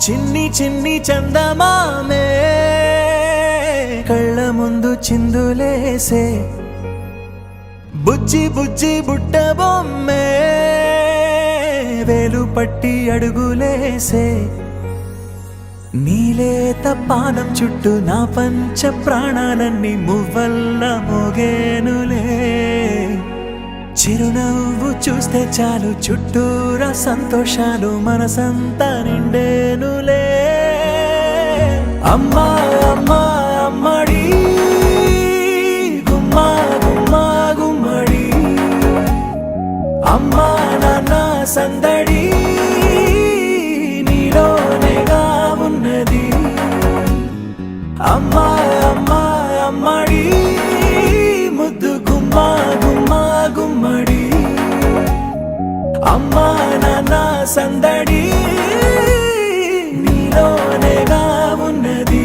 చిన్ని చిన్ని చందమామే కళ్ళ ముందు చిందులేసే బుజ్జి బుజ్జి బుట్ట బొమ్మే వేలు పట్టి అడుగులేసే నీలేత పానం చుట్టూ నా పంచ ప్రాణాలన్నీ మువ్వల్ల మోగేనులే చిరునవ్వు చూస్తే చాలు చుట్టూరా సంతోషాలు మనసంతా నిండేనులే అమ్మా అమ్మా అమ్మడి గుమ్మా గుమ్మా గుమ్మడి అమ్మా నాన్న సందడి నీలోనేగా ఉన్నది అమ్మా అమ్మా అమ్మడి ముద్దు గుమ్మా గుమ్మా గుమ్మడి అమ్మా నాన్న సందడి నీలోనేగా ఉన్నది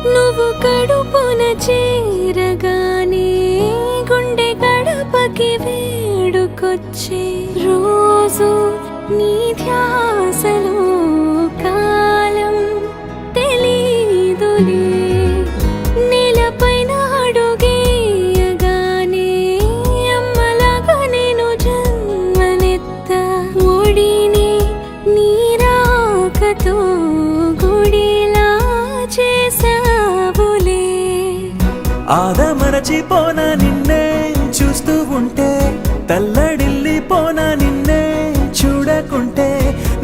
నువ్వు కడుపున చేరగానే గుండె గడపకి వేడుకొచ్చే రోజు నీ ధ్యాసలో కాలం తెలీదులే నేలపైన అడుగేయగానే అమ్మలాగా నేను జన్మనెత్త ఒడిని నీ రాకతో గుడిలా చేసావులే ఆదమరచిపోన నిన్నే చూస్తూ ఉంటే తల్లడిల్లిపోన నిన్నే చూడకుంటే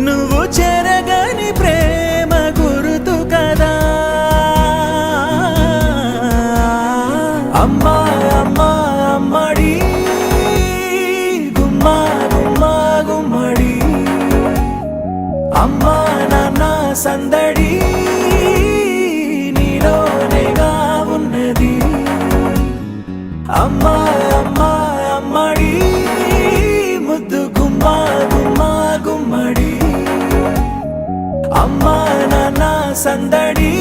నువ్వు చెరగని ప్రేమ గురుతు కదా అమ్మా అమ్మా అమ్మడి గుమ్మా గుమ్మా గుమ్మడి అమ్మా నాన్న సందడి నీలోనేగా ఉన్నది అమ్మా అమ్మా అమ్మడి ముద్దు గుమ్మా గుమ్మా గుమ్మడి అమ్మా నాన్న సందడి